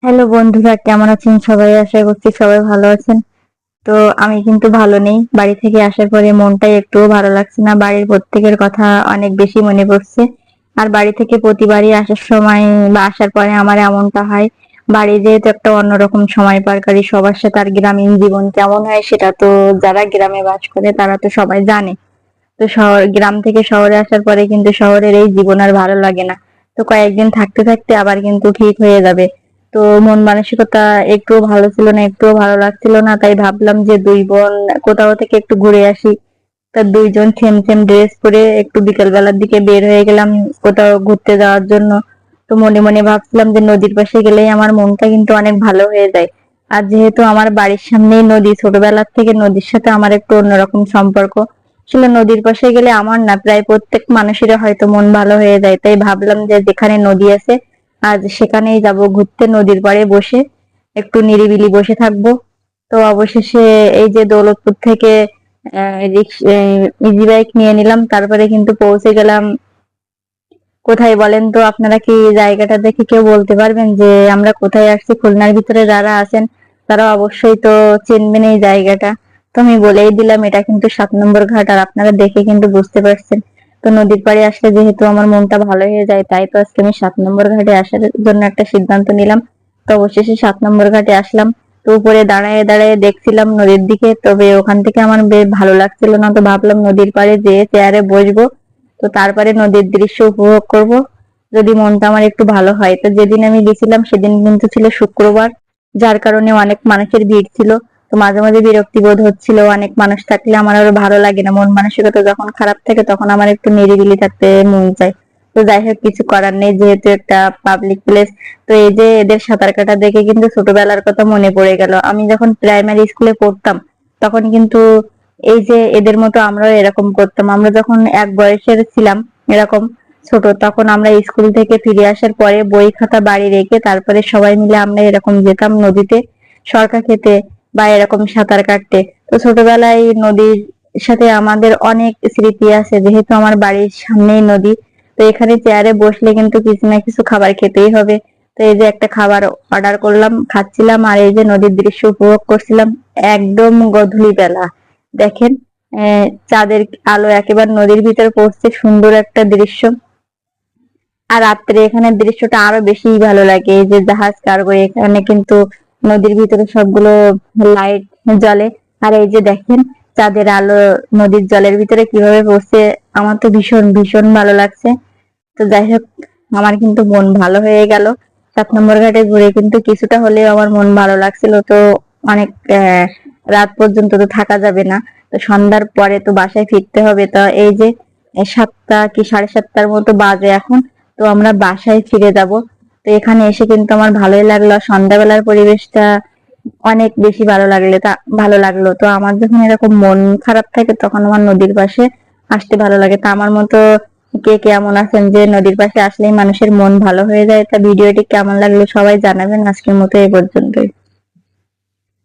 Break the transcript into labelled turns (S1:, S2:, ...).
S1: Hello বন্ধুরা, কেমন আছেন সবাই? আশা করছি সবাই ভালো আছেন। তো আমি কিন্তু ভালো নেই। বাড়ি থেকে আসার পরে মনটাই একটুও ভালো লাগছে না। বাড়ির প্রত্যেকের কথা অনেক বেশি মনে পড়ছে। আর বাড়ি থেকে প্রতিবারই আসার সময় বা আসার পরে আমার এমনটা হয়, বাড়ি যেহেতু একটা অন্যরকম সময় পার করি সবার সাথে। আর গ্রামীণ জীবন কেমন হয় সেটা তো যারা গ্রামে বাস করে তারা তো সবাই জানে। তো গ্রাম থেকে শহরে আসার পরে কিন্তু শহরের এই জীবন আর ভালো লাগে না। তো কয়েকদিন থাকতে থাকতে আবার কিন্তু ঠিক হয়ে যাবে। তো মন মানসিকতা একটুও ভালো ছিল না, একটুও ভালো লাগছিল না। তাই ভাবলাম যে দুই বোন কোথাও থেকে একটু ঘুরে আসি। তা দুইজন সেম সেম ড্রেস পরে একটু বিকেল বেলার দিকে বের হয়ে গেলাম কোথাও ঘুরতে যাওয়ার জন্য। তো মনে মনে ভাবছিলাম যে নদীর পাশে গেলেই আমার মনটা কিন্তু অনেক ভালো হয়ে যায়। আর যেহেতু আমার বাড়ির সামনেই নদী, ছোটবেলার থেকে নদীর সাথে আমার একটু অন্যরকম সম্পর্ক। আসলে নদীর পাশে গেলে আমার না, প্রায় প্রত্যেক মানুষের হয়তো মন ভালো হয়ে যায়। তাই ভাবলাম যে যেখানে নদী আছে আজ সেখানেই যাব ঘুরতে, নদীর পাড়ে বসে একটু নিরিবিলি বসে থাকবো। তো অবশেষে এই যে দৌলতপুর থেকে ইজি বাইক নিয়ে নিলাম, তারপরে কিন্তু পৌঁছে গেলাম কোথায় বলেন তো? আপনারা কি জায়গাটা দেখে কেউ বলতে পারবেন যে আমরা কোথায় আসছি? খুলনার ভিতরে যারা আছেন তারা অবশ্যই তো চিনবেন এই জায়গাটা। তো আমি বলেই দিলাম এটা কিন্তু 7 নম্বর ঘাট, আর আপনারা দেখে কিন্তু বুঝতে পারছেন। তো নদীর পাড়ে আসলে যেহেতু আমার মনটা ভালো হয়ে যায়, তাই তো আজকে আমি 7 নম্বর ঘাটে আসার জন্য একটা সিদ্ধান্ত নিলাম। তো অবশেষে 7 নম্বর ঘাটে আসলাম। তো উপরে দাঁড়ায় দাঁড়ায় দেখছিলাম নদীর দিকে, তবে ওখান থেকে আমার বেশ ভালো লাগছিল না। তো ভাবলাম নদীর পাড়ে যেয়ে চেয়ারে বসবো, তো তারপরে নদীর দৃশ্য উপভোগ করব, যদি মনটা আমার একটু ভালো হয়। তো যেদিন আমি গেছিলাম সেদিন কিন্তু ছিল শুক্রবার, যার কারণে অনেক মানুষের ভিড় ছিল। তো মাঝে মাঝে বিরক্তি বোধ হচ্ছিল, অনেক মানুষ থাকলে আমার আরো ভালো লাগে না। মন মানসিকতা যখন খারাপ থাকে তখন আমার একটু নিরিবিলি থাকতে মন চায়। তো যাই হোক, কিছু করার নেই, যেহেতু একটা পাবলিক প্লেস। তো এই যে এদের সাঁতার কাটা দেখে কিন্তু ছোটবেলার কথা মনে পড়ে গেল। আমি যখন প্রাইমারি স্কুলে পড়তাম তখন কিন্তু এই যে এদের মতো আমরাও এরকম করতাম। আমরা যখন এক বয়সের ছিলাম এরকম ছোট, তখন আমরা স্কুল থেকে ফিরে আসার পরে বই খাতা বাড়ি রেখে তারপরে সবাই মিলে আমরা এরকম যেতাম নদীতে সরকা খেতে বা এরকম সাঁতার কাটতে। তো ছোটবেলায় নদীর সাথে আমাদের অনেক স্মৃতি আছে, যেহেতু আমার বাড়ির সামনেই নদী। তো এখানে চেয়ারে বসলে কিন্তু কিছু না কিছু খাবার খেতেই হবে। তো এই যে একটা খাবার অর্ডার করলাম, খাচ্ছিলাম আর এই যে নদীর দৃশ্য উপভোগ করছিলাম। একদম গধূলি বেলা দেখেন, চাঁদের আলো একেবারে নদীর ভিতর পড়ছে, সুন্দর একটা দৃশ্য। আর রাত্রে এখানের দৃশ্যটা আরো বেশি ভালো লাগে। এই যে জাহাজ কার্গো, এখানে কিন্তু নদীর ভিতরে সবগুলো লাইট জ্বলে। আর এই যে দেখেন চাঁদের আলো নদীর জলের ভিতরে কিভাবে পড়ছে, আমার তো ভীষণ ভীষণ ভালো লাগছে। তো যাই হোক, আমার কিন্তু মন ভালো হয়ে গেল। 7 নম্বর ঘাটে ঘুরে কিন্তু কিছুটা হলেও আমার মন ভালো লাগছিল। তো অনেক রাত পর্যন্ত তো থাকা যাবে না, তো সন্ধ্যার পরে তো বাসায় ফিরতে হবে। তো এই যে 7টা কি 7:30টার মতো বাজে এখন, তো আমরা বাসায় ফিরে যাব। তো এখানে এসে কিন্তু আমার ভালোই লাগলো, সন্ধ্যাবেলার পরিবেশটা অনেক বেশি ভালো লাগলো। তো আমার যখন এরকম মন খারাপ থাকে তখন আমার নদীর পাশে আসতে ভালো লাগে। তা আমার মতো কে কে এমন আছেন যে নদীর পাশে আসলেই মানুষের মন ভালো হয়ে যায়? তা ভিডিওটি কেমন লাগলো সবাই জানাবেন। আজকের মতো এই পর্যন্তই।